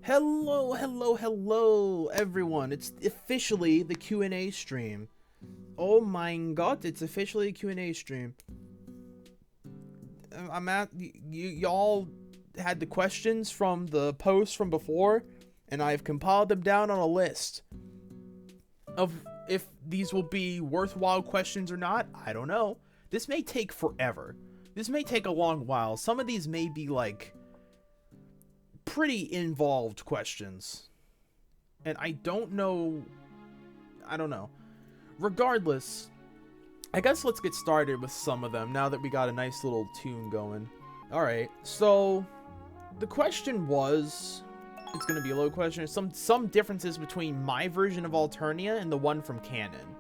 Hello, everyone. It's officially the Q&A stream. Oh my god, it's officially a Q&A stream. Y'all had the questions from the post from before, and I've compiled them down on a list of if these will be worthwhile questions or not. I don't know. This may take forever. This may take a long while. Some of these may be like pretty involved questions, and I don't know. Regardless, I guess let's get started with some of them now that we got a nice little tune going. Alright, so the question was, it's gonna be a low question, some differences between my version of Alternia and the one from Canon,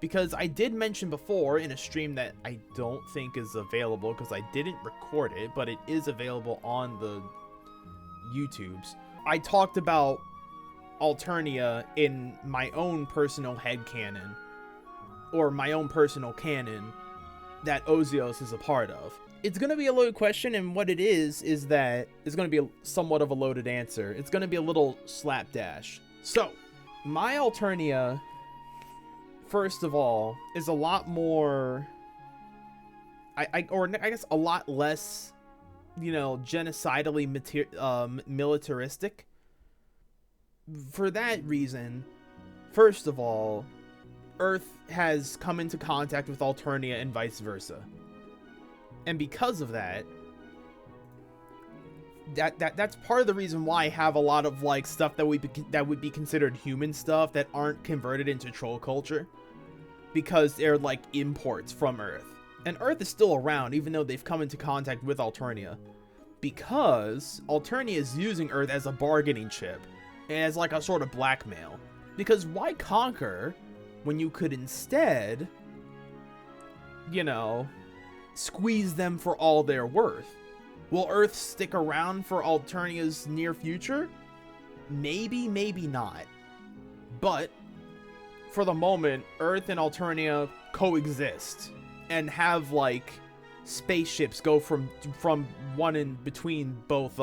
because I did mention before in a stream that I don't think is available because I didn't record it, but it is available on the YouTubes. I talked about Alternia in my own personal headcanon, or my own personal canon that Ozios is a part of. It's going to be a loaded question, and what it is that it's going to be somewhat of a loaded answer. It's going to be a little slapdash. So, my Alternia, first of all, is a lot more, I guess a lot less, you know, genocidally militaristic. For that reason, first of all, Earth has come into contact with Alternia and vice versa. And because of that, that's part of the reason why I have a lot of like stuff that would be considered human stuff that aren't converted into troll culture, because they're like imports from Earth. And Earth is still around even though they've come into contact with Alternia, because Alternia is using Earth as a bargaining chip and as like a sort of blackmail. Because why conquer when you could instead, you know, squeeze them for all they're worth? Will Earth stick around for Alternia's near future? Maybe, maybe not. But for the moment, Earth and Alternia coexist and have like spaceships go from one in between both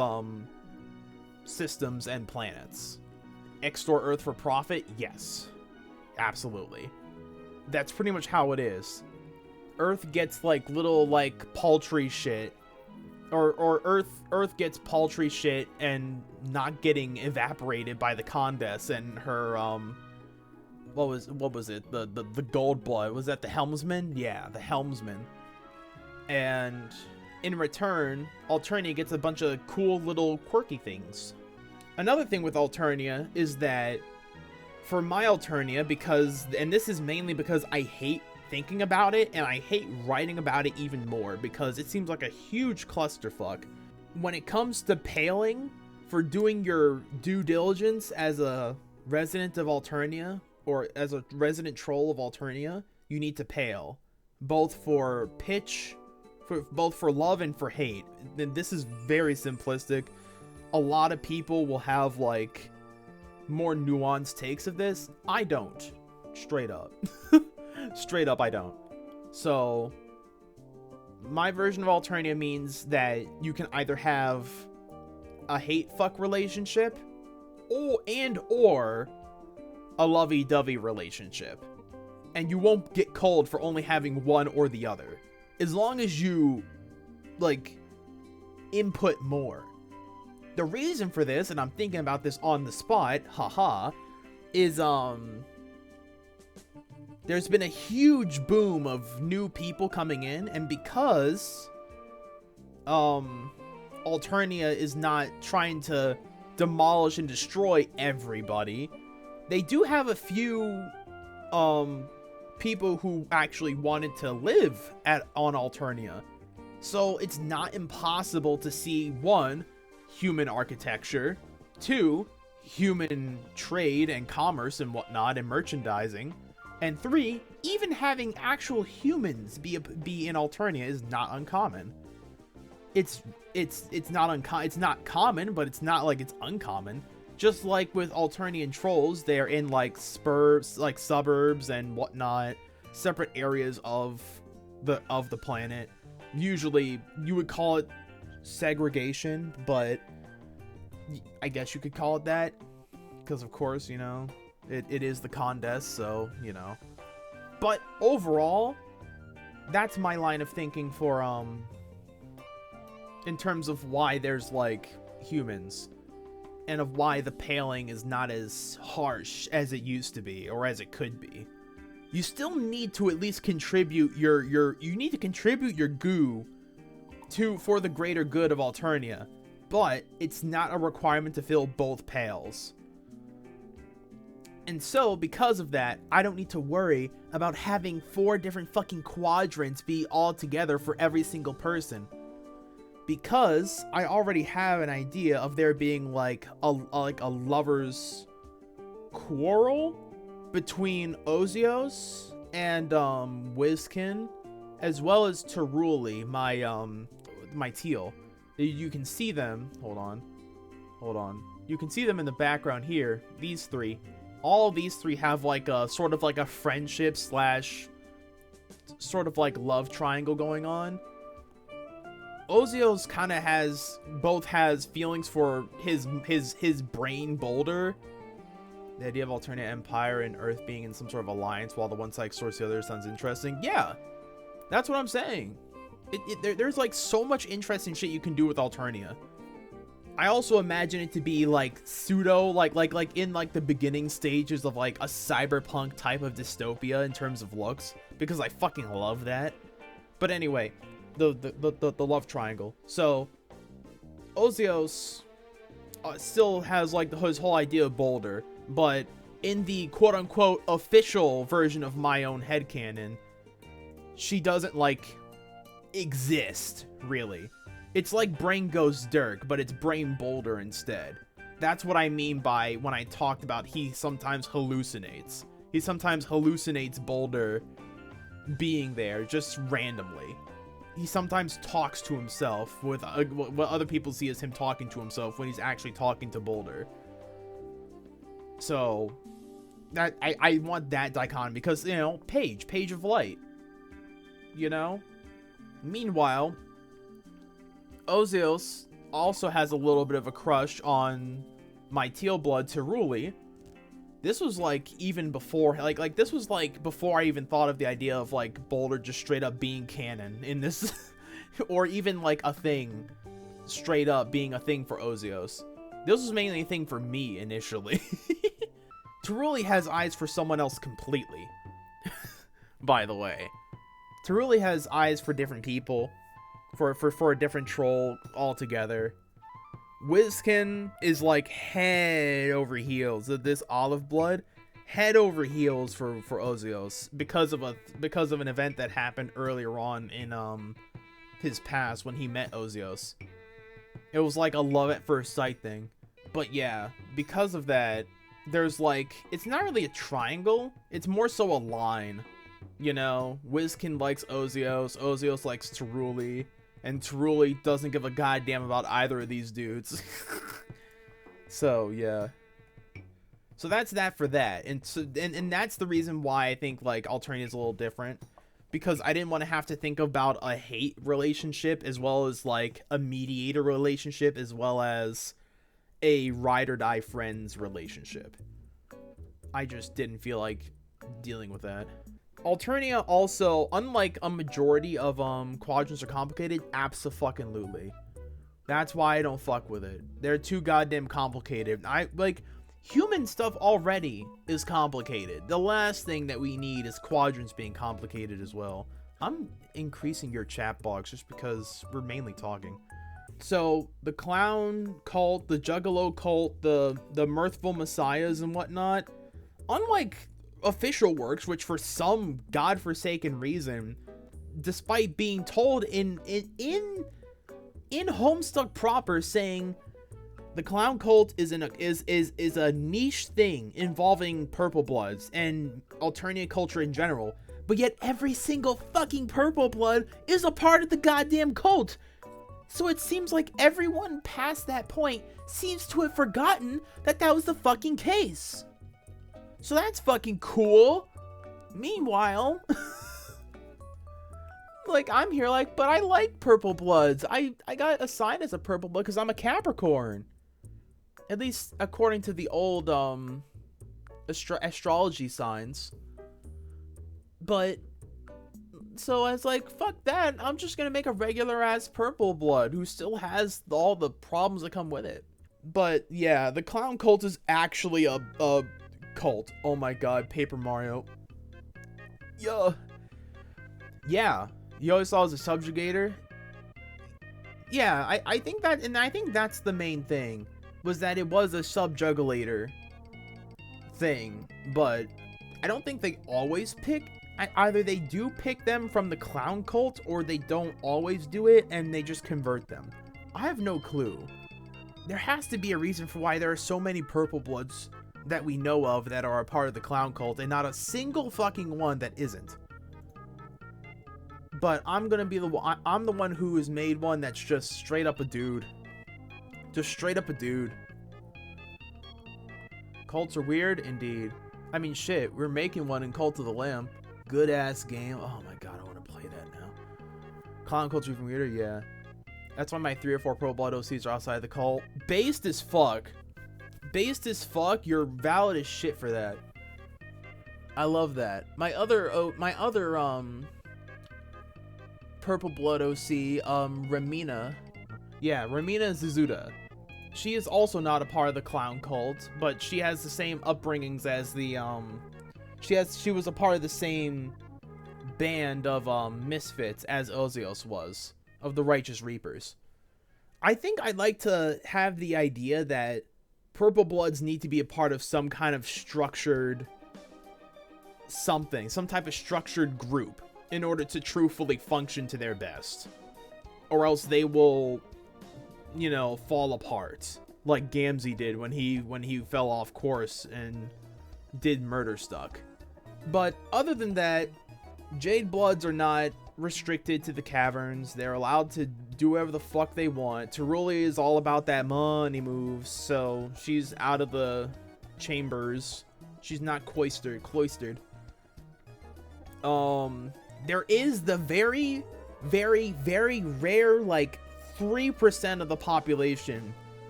systems and planets. Extort Earth for profit? Yes. Absolutely. That's pretty much how it is. Earth gets like little like paltry shit, or Earth gets paltry shit and not getting evaporated by the Condess and her what was it, the gold blood, was that the helmsman? Yeah, the helmsman. And in return, Alternia gets a bunch of cool little quirky things. Another thing with Alternia is that for my Alternia, because, and this is mainly because I hate thinking about it and I hate writing about it even more because it seems like a huge clusterfuck. When it comes to paling, for doing your due diligence as a resident of Alternia or as a resident troll of Alternia, you need to pale, both for pitch, both for love and for hate. And this is very simplistic. A lot of people will have like more nuanced takes of this. I don't. Straight up. Straight up, I don't. So, my version of Alternia means that you can either have a hate-fuck relationship or a lovey-dovey relationship. And you won't get cold for only having one or the other. As long as you, like, input more. The reason for this, and I'm thinking about this on the spot, haha, is, there's been a huge boom of new people coming in, and because, Alternia is not trying to demolish and destroy everybody, they do have a few, people who actually wanted to live on Alternia. So it's not impossible to see, one, human architecture, two, human trade and commerce and whatnot and merchandising, and three, even having actual humans be in Alternia is not uncommon. It's not common, but it's not like it's uncommon. Just like with Alternian trolls, they're in like SBURBs, like suburbs and whatnot, separate areas of the planet. Usually, you would call it segregation, but I guess you could call it that. Because, of course, you know, it is the contest, so, you know. But overall, that's my line of thinking for, in terms of why there's, like, humans. And of why the paling is not as harsh as it used to be, or as it could be. You still need to at least contribute you need to contribute your goo for the greater good of Alternia. But it's not a requirement to fill both pails. And so, because of that, I don't need to worry about having 4 different fucking quadrants be all together for every single person. Because I already have an idea of there being like a lover's quarrel between Ozios and Wizkin, as well as Teruli, my teal. You can see them. Hold on. You can see them in the background here. These 3. All of these 3 have like a sort of like a friendship slash sort of like love triangle going on. Ozios kind of has feelings for his brain BOLDIR. The idea of Alternia Empire and Earth being in some sort of alliance while the one side sorts the other sounds interesting. Yeah, that's what I'm saying. There's like so much interesting shit you can do with Alternia. I also imagine it to be like pseudo, like in like the beginning stages of like a cyberpunk type of dystopia in terms of looks, because I fucking love that. But anyway, the love triangle. So Ozios still has like his whole idea of BOLDIR, but in the quote unquote official version of my own headcanon, she doesn't like exist really. It's like Brain Ghost Dirk, but it's Brain BOLDIR instead. That's what I mean by when I talked about he sometimes hallucinates. He sometimes hallucinates BOLDIR being there just randomly. He sometimes talks to himself with what other people see as him talking to himself when he's actually talking to BOLDIR. So that I want that dichotomy because, you know, Page of Light. You know? Meanwhile, Ozios also has a little bit of a crush on my teal blood Teruli. This was like even before, like this was like before I even thought of the idea of like BOLDIR just straight up being canon in this, or even like a thing, straight up being a thing for Ozios. This was mainly a thing for me initially. Teruli has eyes for someone else completely. By the way, Teruli has eyes for different people. For a different troll altogether. Wizkin is like head over heels. This olive blood, head over heels for Ozios because of an event that happened earlier on in his past when he met Ozios. It was like a love at first sight thing. But yeah, because of that, there's like, it's not really a triangle. It's more so a line. You know, Wizkin likes Ozios. Ozios likes Teruli. And Teruli doesn't give a goddamn about either of these dudes. So, yeah. So that's that for that. And that's the reason why I think, like, Alternia is a little different. Because I didn't want to have to think about a hate relationship as well as, like, a mediator relationship as well as a ride or die friends relationship. I just didn't feel like dealing with that. Alternia also, unlike a majority of quadrants are complicated, abso-fucking-lutely. That's why I don't fuck with it. They're too goddamn complicated. Human stuff already is complicated. The last thing that we need is quadrants being complicated as well. I'm increasing your chat box just because we're mainly talking. So, the clown cult, the juggalo cult, the mirthful messiahs and whatnot, unlike official works, which for some godforsaken reason, despite being told in Homestuck proper, saying the clown cult is a niche thing involving purple bloods and Alternia culture in general, but yet every single fucking purple blood is a part of the goddamn cult. So it seems like everyone past that point seems to have forgotten that that was the fucking case. So that's fucking cool. Meanwhile, like, I'm here like, but I like purple bloods. I got assigned as a purple blood because I'm a Capricorn. At least according to the old astrology signs. But so I was like, fuck that, I'm just gonna make a regular ass purple blood who still has all the problems that come with it. But yeah, the clown cult is actually a cult. Oh my god, Paper Mario. Yeah, you always saw as a subjugator. Yeah, I think that, and I think that's the main thing, was that it was a subjugulator thing, but I don't think they always pick, either they do pick them from the clown cult, or they don't always do it, and they just convert them. I have no clue. There has to be a reason for why there are so many purple bloods that we know of that are a part of the clown cult, and not a single fucking one that isn't. But I'm gonna be I'm the one who has made one that's just straight up a dude. Just straight up a dude. Cults are weird, indeed. I mean, shit, we're making one in Cult of the Lamb. Good ass game. Oh my god, I want to play that now. Clown cult's even weirder, yeah. That's why my 3 or 4 Pro Blood OCs are outside the cult. Based as fuck. Based as fuck, you're valid as shit for that. I love that. My other Purple Blood OC, Ramina. Yeah, Ramina Zizuda. She is also not a part of the clown cult, but she has the same upbringings as the, she was a part of the same band of, misfits as Ozios was, of the Righteous Reapers. I think I'd like to have the idea that Purple Bloods need to be a part of some kind of structured something, some type of structured group, in order to truthfully function to their best. Or else they will, you know, fall apart. Like Gamzee did when he fell off course and did Minestuck. But other than that, Jade Bloods are not restricted to the caverns. They're allowed to do whatever the fuck they want. Teruli is all about that money moves, so she's out of the chambers. She's not cloistered. There is the very, very, very rare, like, 3% of the population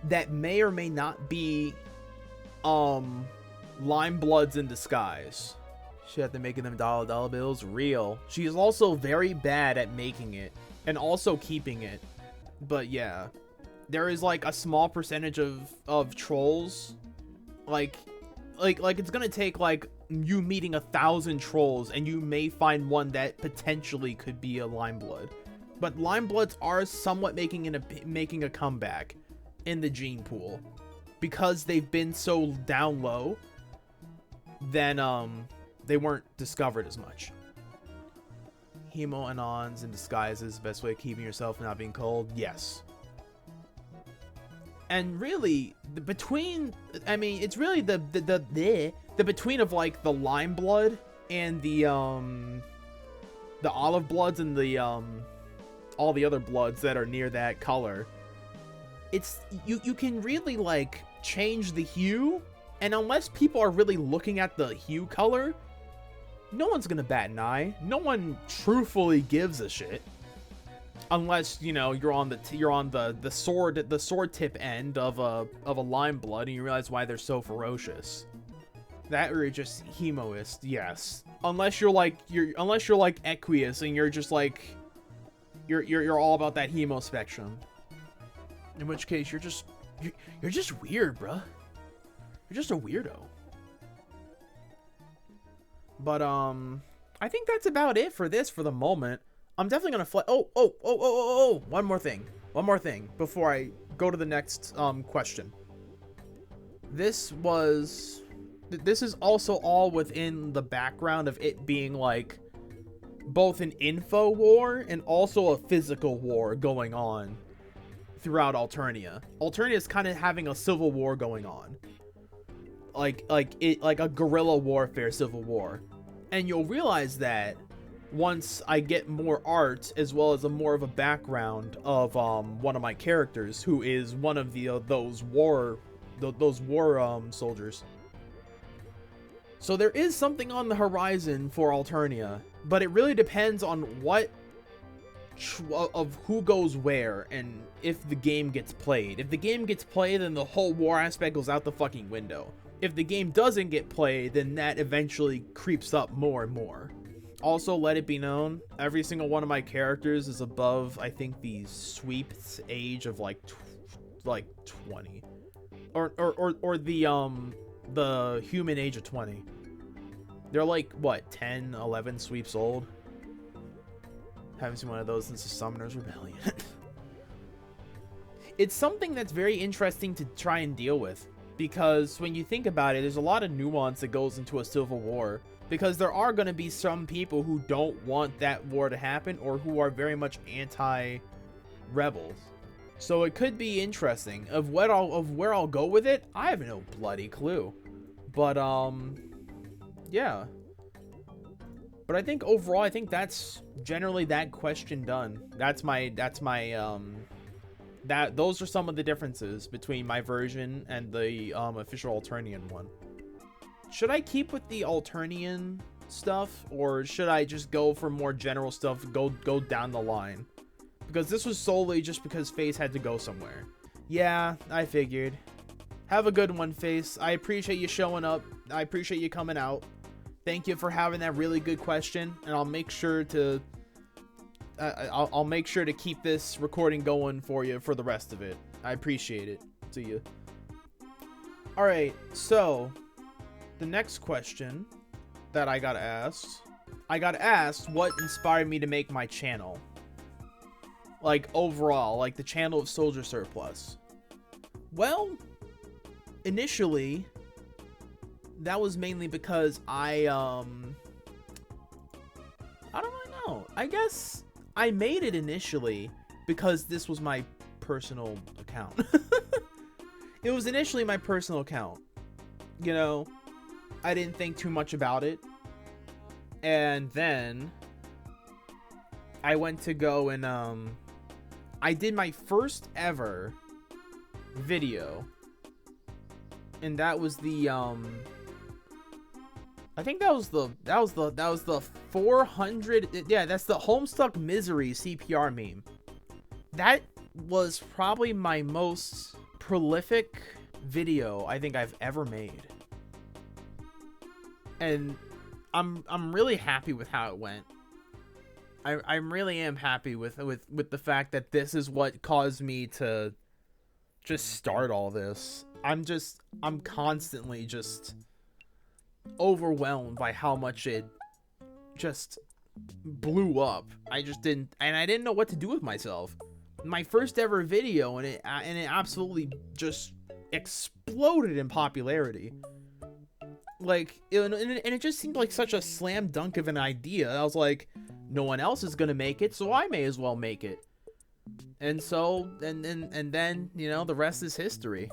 that may or may not be, Lime Bloods in disguise. She had to making them dollar bills real. She is also very bad at making it and also keeping it. But yeah, there is like a small percentage of trolls. Like it's gonna take like you meeting 1,000 trolls and you may find one that potentially could be a Lime Blood. But Lime Bloods are somewhat making a comeback in the gene pool because they've been so down low. Then they weren't discovered as much. Hemo Anons in disguises, best way of keeping yourself from not being cold. Yes. And really, between, I mean, it's really the between of like the Lime Blood and the Olive Bloods and the all the other bloods that are near that color. It's you can really like change the hue, and unless people are really looking at the hue color, no one's gonna bat an eye. No one truthfully gives a shit, unless you know you're on the sword tip end of a Lime Blood and you realize why they're so ferocious. That or you're just hemoist, yes. Unless you're like Equius and you're just like you're all about that hemo spectrum. In which case you're just weird, bruh. You're just a weirdo. But I think that's about it for the moment. I'm definitely gonna fly. Oh! One more thing before I go to the next question. This is also all within the background of it being like both an info war and also a physical war going on throughout Alternia. Alternia is kind of having a civil war going on, like a guerrilla warfare civil war, and you'll realize that once I get more art as well as more of a background of one of my characters who is one of those war soldiers. So there is something on the horizon for Alternia, but it really depends on what of who goes where and if the game gets played. If the game gets played, then the whole war aspect goes out the fucking window. If the game doesn't get played, then that eventually creeps up more and more. Also, let it be known, every single one of my characters is above, I think, the sweep age of like 20, or the human age of 20. They're like what, 10, 11 sweeps old. Haven't seen one of those since the Summoner's Rebellion. It's something that's very interesting to try and deal with, because when you think about it, there's a lot of nuance that goes into a civil war, because there are going to be some people who don't want that war to happen, or who are very much anti-rebels. So it could be interesting. Of where I'll go with it, I have no bloody clue. But yeah. But I think overall, I think that's generally that question done. Those are some of the differences between my version and the official Alternian one. Should I keep with the Alternian stuff, or should I just go for more general stuff, go down the line? Because this was solely just because Face had to go somewhere. Yeah, I figured. Have a good one, Face. I appreciate you showing up. I appreciate you coming out. Thank you for having that really good question, and I'll make sure to I'll make sure to keep this recording going for you for the rest of it. I appreciate it. See you. All right, so the next question that I got asked what inspired me to make my channel. Like overall, like the channel of Soldier Surplus. Well, initially, that was mainly because I don't really know. I guess I made it initially because this was my personal account. It was initially my personal account. You know, I didn't think too much about it. And then I went to go and I did my first ever video. And that was the I think that was the 400, yeah, that's the Homestuck Misery CPR meme. That was probably my most prolific video I think I've ever made. And I'm really happy with how it went. I really am happy with the fact that this is what caused me to just start all this. I'm constantly just overwhelmed by how much it just blew up. I didn't know what to do with myself. My first ever video, and it absolutely just exploded in popularity. Like, and it just seemed like such a slam dunk of an idea. I was like, no one else is gonna make it, so I may as well make it. And so, and then, you know, the rest is history.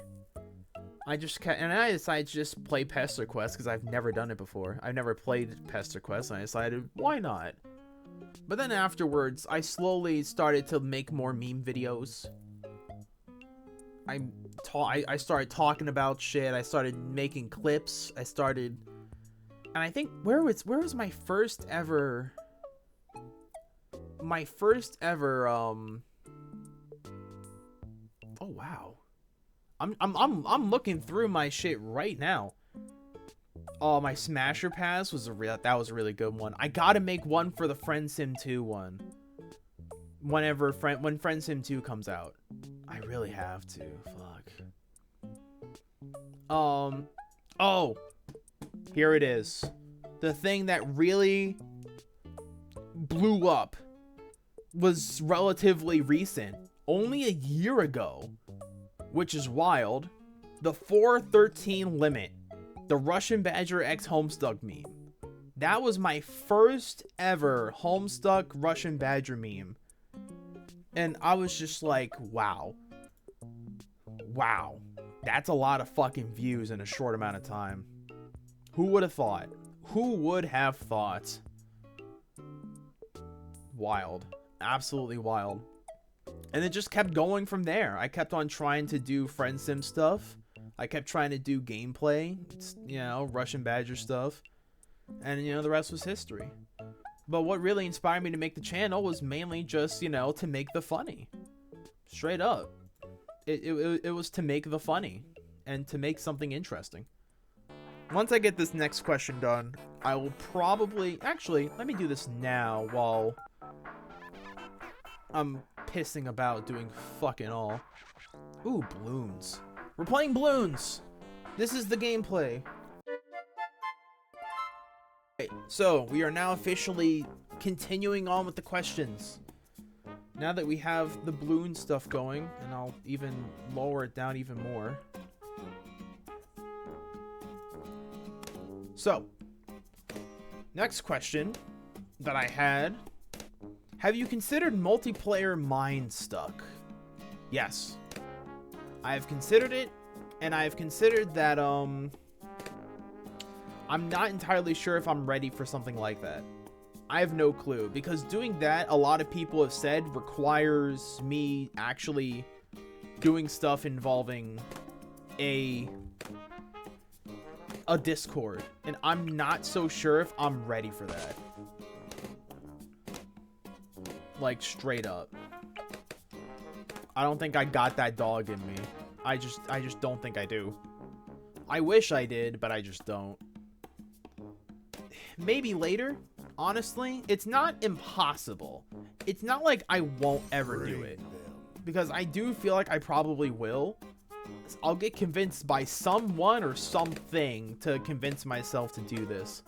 I decided to just play Pester Quest because I've never done it before. I've never played Pester Quest, and I decided, why not? But then afterwards, I slowly started to make more meme videos. I started talking about shit. I started making clips. And I think where was my first ever oh wow. I'm looking through my shit right now. Oh, my Smasher Pass was that was a really good one. I gotta make one for the Friend Sim 2 one. When Friend Sim 2 comes out. I really have to. Fuck. Oh. Here it is. The thing that really blew up was relatively recent. Only a year ago. Which is wild. The 413 limit. The Russian Badger X Homestuck meme. That was my first ever Homestuck Russian Badger meme. And I was just like, wow. Wow. That's a lot of fucking views in a short amount of time. Who would have thought? Who would have thought? Wild. Absolutely wild. And it just kept going from there. I kept on trying to do Friend Sim stuff. I kept trying to do gameplay, you know, Russian Badger stuff. And, you know, the rest was history. But what really inspired me to make the channel was mainly just, you know, to make the funny. Straight up. It was to make the funny and to make something interesting. Once I get this next question done, I will probably... Actually, let me do this now while I'm pissing about doing fucking all. Ooh, Bloons. We're playing Bloons. This is the gameplay. Okay, so we are now officially continuing on with the questions. Now that we have the Bloons stuff going, and I'll even lower it down even more. So, next question that I had. Have you considered multiplayer Minestuck? Yes. I have considered it, and I have considered that, I'm not entirely sure if I'm ready for something like that. I have no clue, because doing that, a lot of people have said, requires me actually doing stuff involving a Discord, and I'm not so sure if I'm ready for that. Like, straight up. I don't think I got that dog in me. I just don't think I do. I wish I did, but I just don't. Maybe later, honestly. It's not impossible. It's not like I won't ever do it, because I do feel like I probably will. I'll get convinced by someone or something to convince myself to do this.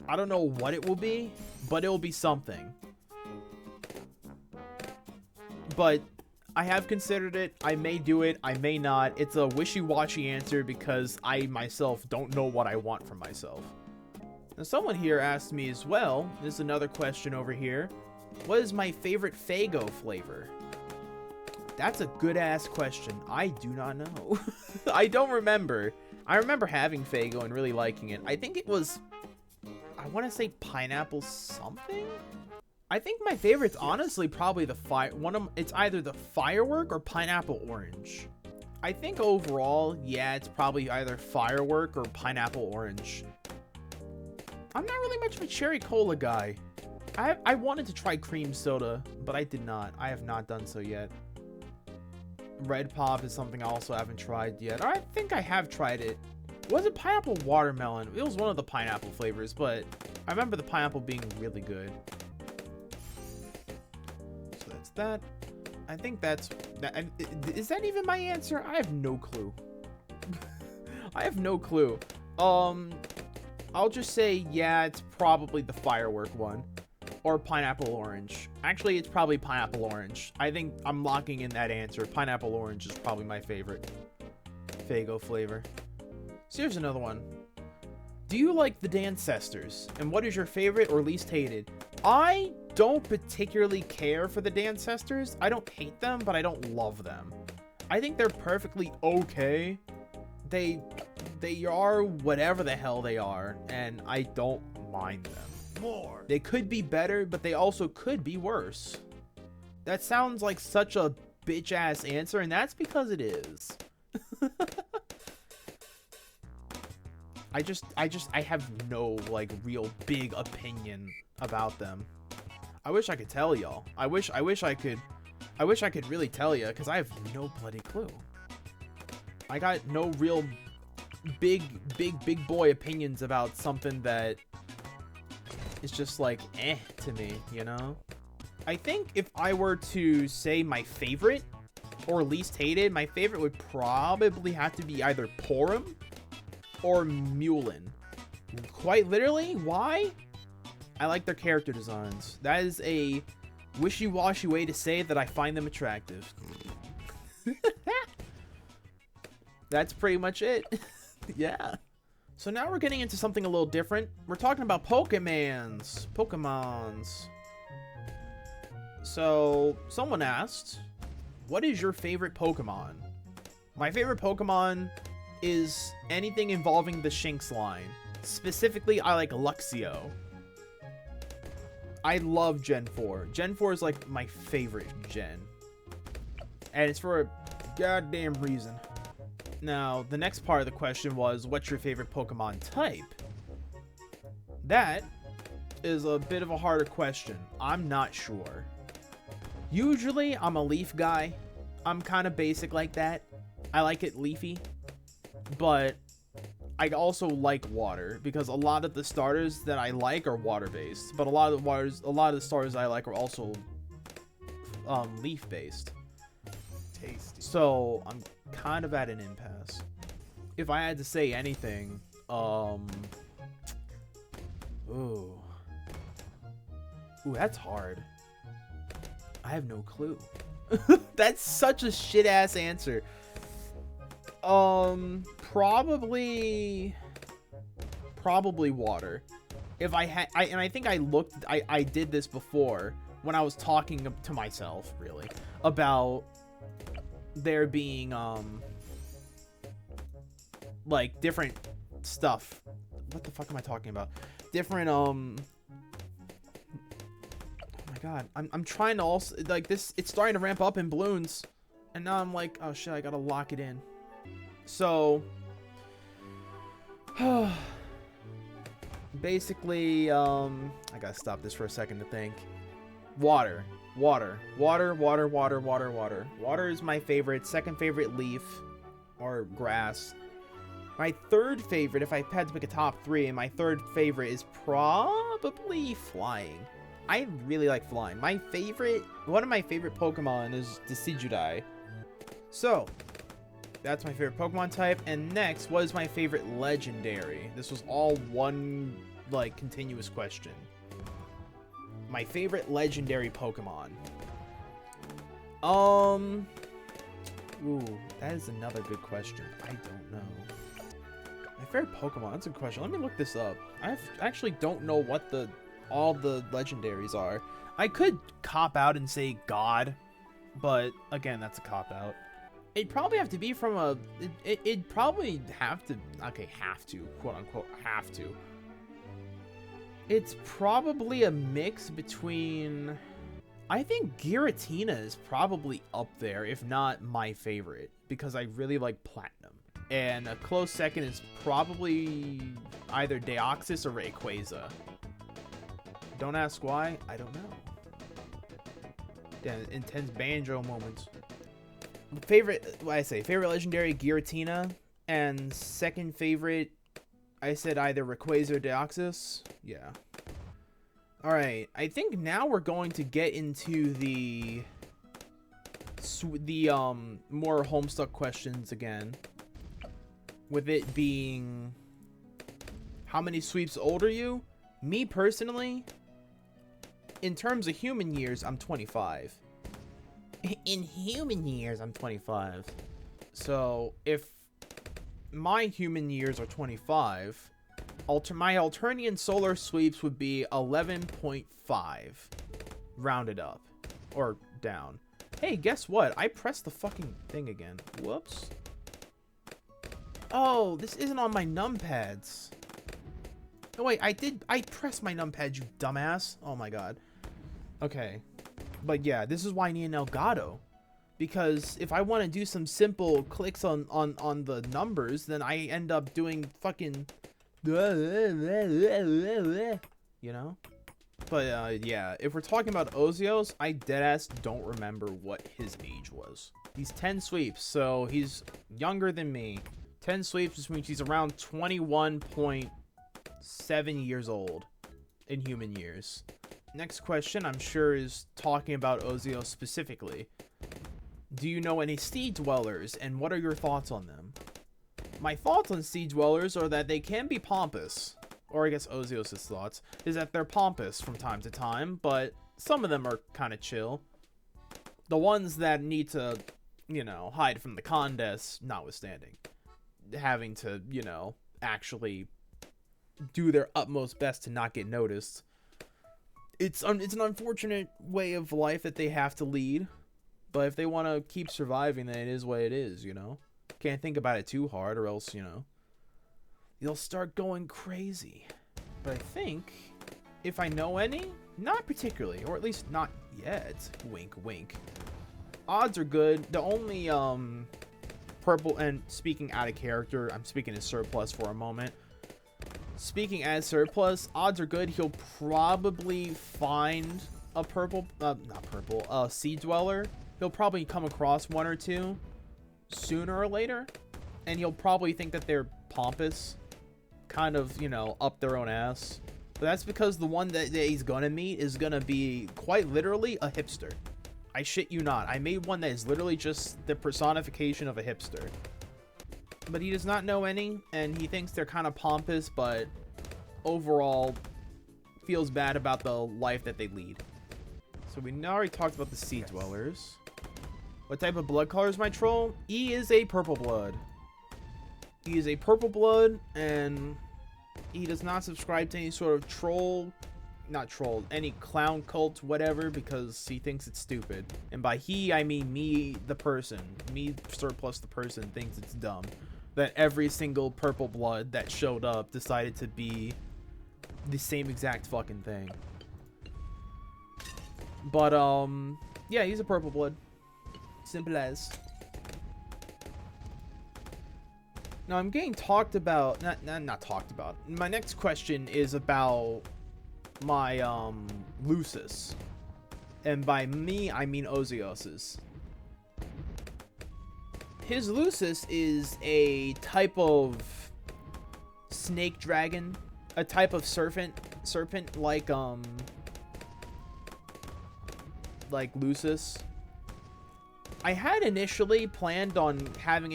I don't know what it will be, but it will be something. But I have considered it. I may do it. I may not. It's a wishy-washy answer because I myself don't know what I want from myself. Now, someone here asked me as well. There's another question over here. What is my favorite Faygo flavor? That's a good-ass question. I do not know. I don't remember. I remember having Faygo and really liking it. I think it was... I want to say pineapple something? I think my favorite's honestly probably the it's either the firework or pineapple orange. I think overall, yeah, it's probably either firework or pineapple orange. I'm not really much of a cherry cola guy. I wanted to try cream soda, but I did not. I have not done so yet. Red Pop is something I also haven't tried yet. I think I have tried it. Was it pineapple watermelon? It was one of the pineapple flavors, but I remember the pineapple being really good. So that's that. I think that's that. Is that even my answer? I have no clue. I have no clue. I'll just say, yeah, it's probably the firework one. Or pineapple orange. Actually, it's probably pineapple orange. I think I'm locking in that answer. Pineapple orange is probably my favorite Faygo flavor. So here's another one. Do you like the Dancestors? And what is your favorite or least hated? I don't particularly care for the Dancestors. I don't hate them, but I don't love them. I think they're perfectly okay. They are whatever the hell they are, and I don't mind them. More. They could be better, but they also could be worse. That sounds like such a bitch-ass answer, and that's because it is. I have no, like, real big opinion about them. I wish I could tell y'all. I wish I could really tell you, because I have no bloody clue. I got no real big boy opinions about something that is just like to me, you know? I think if I were to say my favorite or least hated, my favorite would probably have to be either Porum or Mulin. Quite literally, why? I like their character designs. That is a wishy-washy way to say that I find them attractive. That's pretty much it. Yeah. So now we're getting into something a little different. We're talking about Pokemons. So someone asked, what is your favorite Pokemon? My favorite Pokemon is anything involving the Shinx line. Specifically, I like Luxio. I love Gen 4. Gen 4 is like my favorite gen. And it's for a goddamn reason. Now, the next part of the question was, what's your favorite Pokemon type? That is a bit of a harder question. I'm not sure. Usually, I'm a leaf guy. I'm kind of basic like that. I like it leafy. But I also like water because a lot of the starters that I like are water-based. But a lot of the starters I like are also leaf-based. Tasty. So I'm kind of at an impasse. If I had to say anything, ooh, that's hard. I have no clue. That's such a shit ass answer. Probably water. If I had, and I think I did this before when I was talking to myself, really, about there being like different stuff. What the fuck am I talking about? Different oh my god, I'm trying to also like this. It's starting to ramp up in Bloons, and now I'm like, oh shit, I gotta lock it in. So basically, I gotta stop this for a second to think. Water is my favorite. Second favorite, leaf or grass. My third favorite, if I had to pick a top 3, and my third favorite is probably flying. I really like flying. One of my favorite Pokemon is Decidueye. So that's my favorite Pokemon type. And next, what is my favorite legendary? This was all one like continuous question. My favorite legendary Pokemon. Ooh, that is another good question. I don't know. My favorite Pokemon, that's a good question. Let me look this up. I actually don't know what all the legendaries are. I could cop out and say God, but again, that's a cop out. It'd probably have to be from a, it'd probably have to, okay, have to, quote unquote, have to. It's probably a mix between, I think Giratina is probably up there, if not my favorite, because I really like Platinum. And a close second is probably either Deoxys or Rayquaza. Don't ask why, I don't know. Damn, intense banjo moments. Favorite legendary Giratina, and second favorite, I said either Rayquaza or Deoxys. Yeah. Alright, I think now we're going to get into the more Homestuck questions again. With it being, how many sweeps old are you? Me personally, in terms of human years, I'm 25. In human years, I'm 25. So if my human years are 25, my Alternian solar sweeps would be 11.5, rounded up or down. Hey, guess what? I pressed the fucking thing again. Whoops. Oh, this isn't on my numpads. Oh wait, I pressed my numpad, you dumbass. Oh my god. Okay. But yeah, this is why I need an Elgato. Because if I want to do some simple clicks on the numbers, then I end up doing fucking, you know? But yeah, if we're talking about Ozios, I deadass don't remember what his age was. He's 10 sweeps, so he's younger than me. 10 sweeps, which means he's around 21.7 years old in human years. Next question, I'm sure, is talking about Ozios specifically. Do you know any Sea Dwellers, and what are your thoughts on them? My thoughts on Sea Dwellers are that they can be pompous. Or I guess Ozios' thoughts is that they're pompous from time to time, but some of them are kind of chill. The ones that need to, you know, hide from the contests, notwithstanding. Having to, you know, actually do their utmost best to not get noticed. It's an unfortunate way of life that they have to lead. But if they want to keep surviving, then it is what it is, you know? Can't think about it too hard or else, you know, you'll start going crazy. But I think, if I know any, not particularly, or at least not yet. Wink, wink. Odds are good. The only, purple, and speaking out of character, I'm speaking in surplus for a moment. speaking as surplus, odds are good he'll probably find a sea dweller. He'll probably come across one or two sooner or later, and he'll probably think that they're pompous, kind of, you know, up their own ass. But that's because the one that he's gonna meet is gonna be quite literally a hipster. I shit you not. I made one that is literally just the personification of a hipster. But he does not know any, and he thinks they're kind of pompous, but overall feels bad about the life that they lead. So we already talked about the sea dwellers. What type of blood color is my troll? He is a purple blood. He is a purple blood, and he does not subscribe to any sort of any clown cult, whatever, because he thinks it's stupid. And by he, I mean me, the person. Me, surplus the person, thinks it's dumb that every single purple blood that showed up decided to be the same exact fucking thing. But, yeah, he's a purple blood. Simple as. Now, I'm getting talked about, not talked about. My next question is about my, Lusus. And by me, I mean Ozios's. His Lusus is a type of snake dragon, a type of serpent like Lusus. I had initially planned on having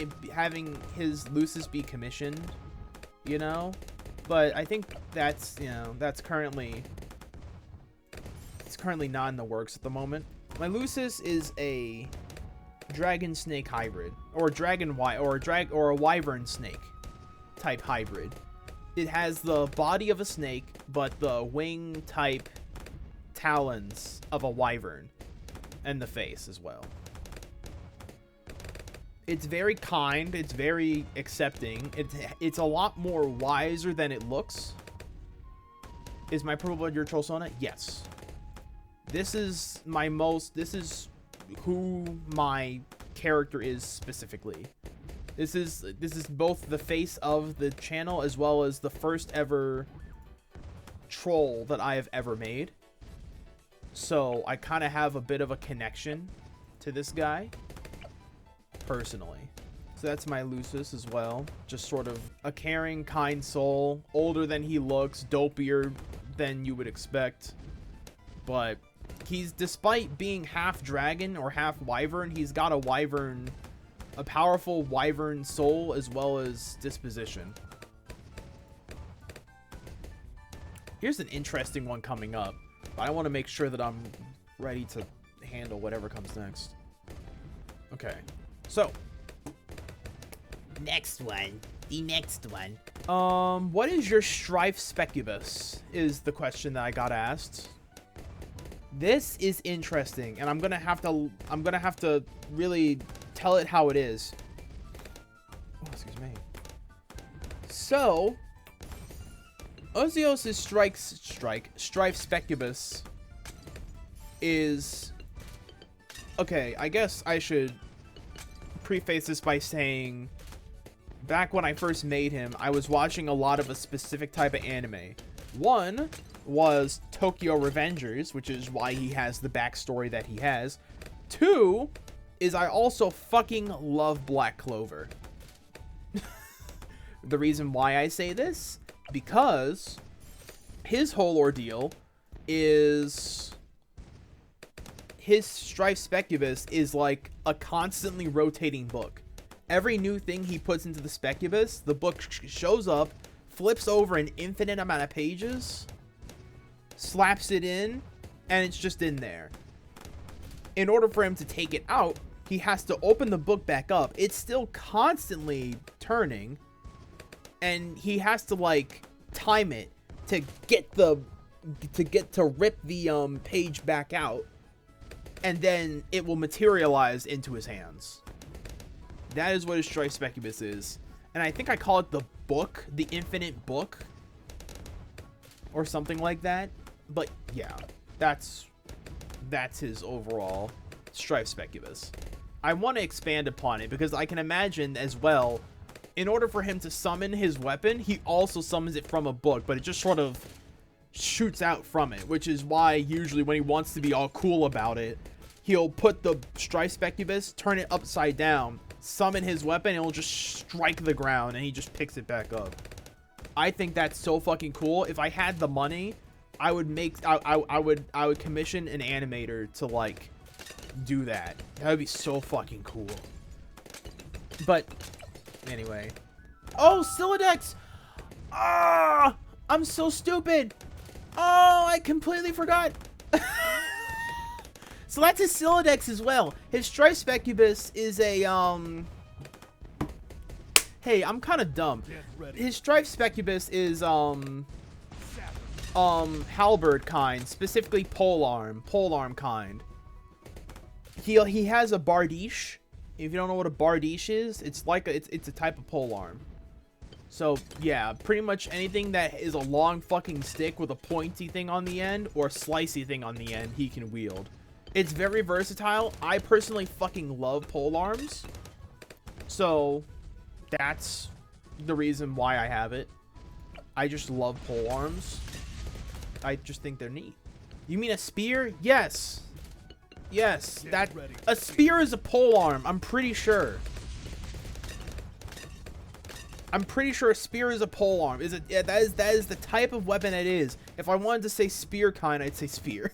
his Lusus be commissioned, you know, but I think that's, you know, it's currently not in the works at the moment. My Lusus is a dragon snake hybrid, or a wyvern snake type hybrid. It has the body of a snake, but the wing type talons of a wyvern, and the face as well. It's very kind. It's very accepting. It's a lot more wiser than it looks. Is my purple blood your troll sona? Yes. This is who my character is specifically. This is both the face of the channel as well as the first ever troll that I have ever made. So I kind of have a bit of a connection to this guy personally. So that's my Lusus as well. Just sort of a caring, kind soul, older than he looks, dopier than you would expect. But he's, despite being half dragon or half wyvern, he's got a powerful wyvern soul as well as disposition. Here's an interesting one coming up, but I want to make sure that I'm ready to handle whatever comes next. Okay, so next one. The next one. What is your Strife Specibus? Is the question that I got asked. This is interesting, and I'm gonna have to really tell it how it is. Oh, excuse me. So, Ozios' Strife Specibus is, okay, I guess I should preface this by saying, back when I first made him, I was watching a lot of a specific type of anime. One was Tokyo Revengers, which is why he has the backstory that he has. Two is I also fucking love Black Clover. The reason why I say this, because his whole ordeal is his Strife Specibus is like a constantly rotating book. Every new thing he puts into the Specibus, the book shows up, flips over an infinite amount of pages, slaps it in, and it's just in there. In order for him to take it out, he has to open the book back up. It's still constantly turning, and he has to like time it to get to rip the page back out, and then it will materialize into his hands. That is what his Strife Specibus is, and I think I call it the book, the infinite book, or something like that. But yeah, that's his overall Strife Specibus. I want to expand upon it because I can imagine as well in order for him to summon his weapon, he also summons it from a book, but it just sort of shoots out from it, which is why usually when he wants to be all cool about it, he'll put the Strife Specibus, turn it upside down, summon his weapon, and it'll just strike the ground, and he just picks it back up. I think that's so fucking cool. If I had the money, I would commission an animator to like do that. That would be so fucking cool. But anyway. Oh, Silodex! Ah! I'm so stupid! Oh, I completely forgot! So that's his Silodex as well. His Strife Specibus is a, Hey, I'm kind of dumb. His Strife Specibus is, halberd kind. Specifically polearm kind. He has a bardiche. If you don't know what a bardiche is, it's like it's a type of polearm. So yeah, pretty much anything that is a long fucking stick with a pointy thing on the end or a slicey thing on the end, he can wield. It's very versatile. I personally fucking love polearms, so that's the reason why I have it. I just love polearms. I just think they're neat. You mean a spear? Yes. Yes, that a spear is a polearm. I'm pretty sure. I'm pretty sure a spear is a polearm. Is it? Yeah, that is the type of weapon it is. If I wanted to say spear kind, I'd say spear.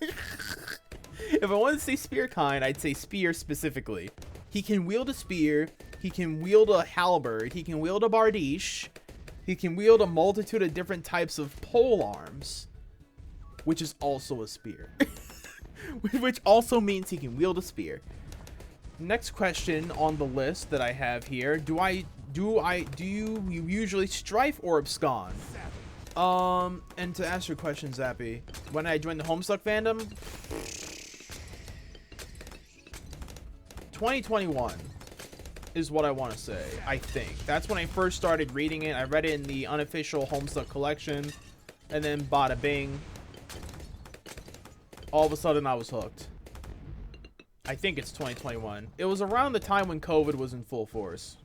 If I wanted to say spear kind, I'd say spear specifically. He can wield a spear. He can wield a halberd. He can wield a bardiche. He can wield a multitude of different types of polearms, which is also a spear. Which also means he can wield a spear. Next question on the list that I have here: Do you usually strife or abscond? And to answer your question, Zappy, when I joined the Homestuck fandom, 2021 is what I want to say. I think that's when I first started reading it. I read it in the unofficial Homestuck collection, and then bada bing. All of a sudden, I was hooked. I think it's 2021. It was around the time when COVID was in full force.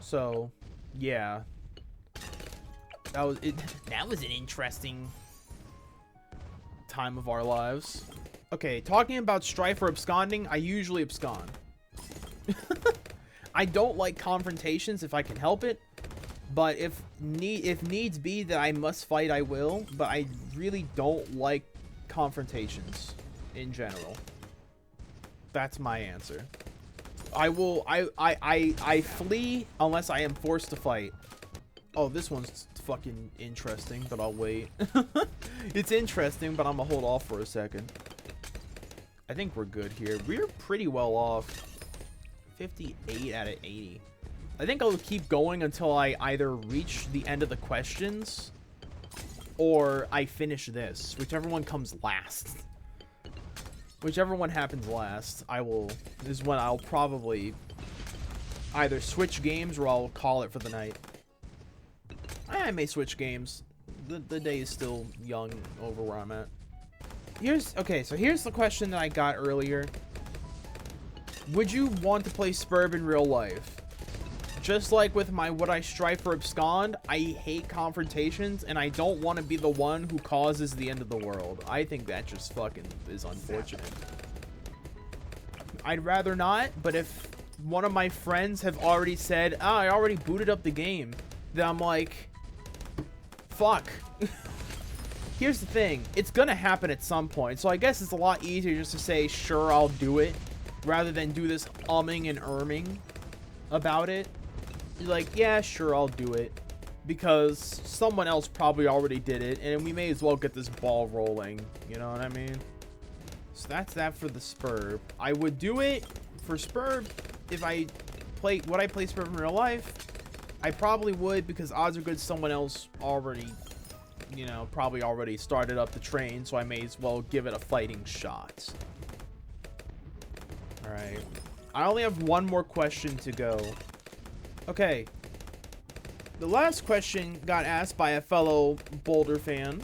So, yeah. That was it. That was an interesting time of our lives. Okay, talking about strife or absconding, I usually abscond. I don't like confrontations if I can help it. But if needs be that I must fight, I will. But I really don't like confrontations in general. That's my answer. I flee unless I am forced to fight. Oh, this one's fucking interesting, but I'll wait. It's interesting, but I'm gonna hold off for a second. I think we're good here. We're pretty well off. 58 out of 80. I think I'll keep going until I either reach the end of the questions or I finish this, whichever one comes last. Whichever one happens last, is when I'll probably either switch games or I'll call it for the night. I may switch games. The day is still young over where I'm at. Okay, so here's the question that I got earlier. Would you want to play SBURB in real life? Just like with my Would I Strife or Abscond, I hate confrontations, and I don't want to be the one who causes the end of the world. I think that just fucking is unfortunate. I'd rather not, but if one of my friends have already said, oh, I already booted up the game, then I'm like, fuck. Here's the thing, it's gonna happen at some point, so I guess it's a lot easier just to say, sure, I'll do it, rather than do this umming and erming about it. You're like, yeah, sure, I'll do it, because someone else probably already did it, and we may as well get this ball rolling, you know what I mean? So that's that for the SBURB. I would do it for SBURB if would I play SBURB in real life? I probably would, because odds are good someone else already, you know, probably already started up the train, so I may as well give it a fighting shot. Alright. I only have one more question to go. Okay. The last question got asked by a fellow BOLDIR fan.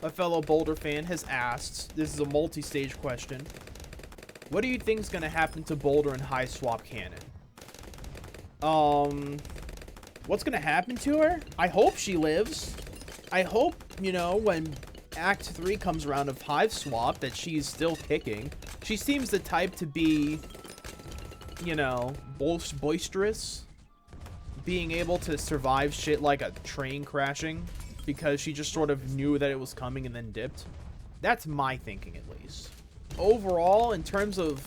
A fellow BOLDIR fan has asked, this is a multi-stage question, what do you think is going to happen to BOLDIR in High Swap Cannon? What's gonna happen to her? I hope she lives. I hope, you know, when Act 3 comes around of Hive Swap that she's still kicking. She seems the type to be, you know, boisterous. Being able to survive shit like a train crashing because she just sort of knew that it was coming and then dipped. That's my thinking, at least. Overall, in terms of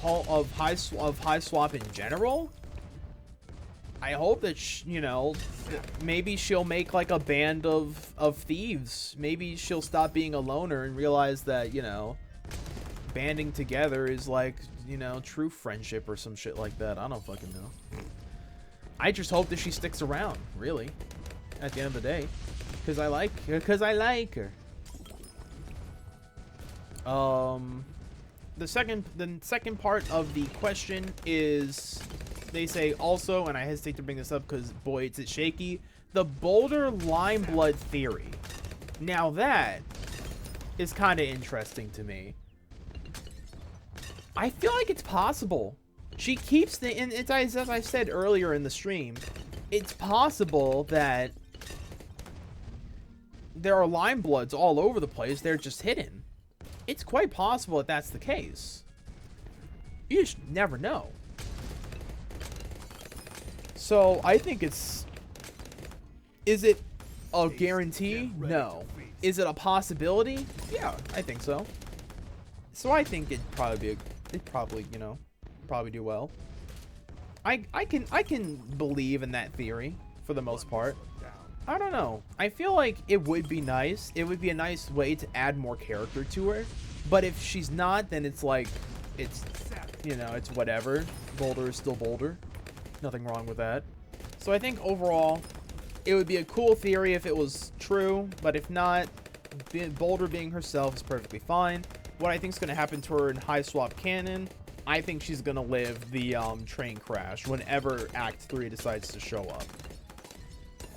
Hive Swap in general, I hope that, you know, maybe she'll make like a band of thieves. Maybe she'll stop being a loner and realize that, you know, banding together is like, you know, true friendship or some shit like that. I don't fucking know. I just hope that she sticks around, really, at the end of the day, because I like her. The second part of the question is, they say also, and I hesitate to bring this up because boy, it's shaky, the Boulder lime blood theory. Now that is kind of interesting to me. I feel like it's possible. She keeps the, and it's as I said earlier in the stream, it's possible that there are lime bloods all over the place. They're just hidden. It's quite possible that that's the case. You just never know. So I think it's, is it a guarantee? No. Is it a possibility? Yeah, I think so. So I think it'd probably be you know, probably do well. I can believe in that theory for the most part. I don't know. I feel like it would be nice. It would be a nice way to add more character to her. But if she's not, then it's like, it's, you know, it's whatever. Boulder is still Boulder. Nothing wrong with that. So I think overall, it would be a cool theory if it was true. But if not, Boulder being herself is perfectly fine. What I think is going to happen to her in Hive Swap canon, I think she's going to live the train crash whenever Act 3 decides to show up.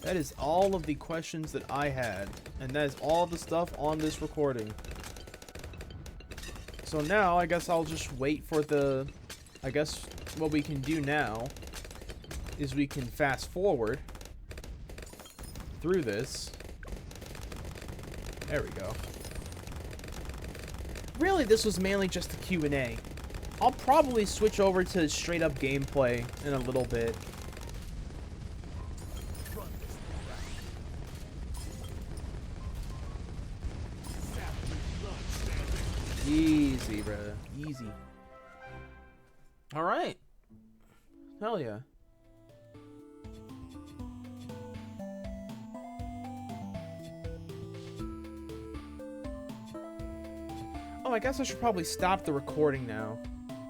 That is all of the questions that I had, and that is all the stuff on this recording. So now, I guess I'll just wait for the, I guess what we can do now is we can fast forward through this. There we go. Really, this was mainly just a Q&A. I'll probably switch over to straight up gameplay in a little bit. Easy, brother. Easy. Alright. Hell yeah. Oh, I guess I should probably stop the recording now.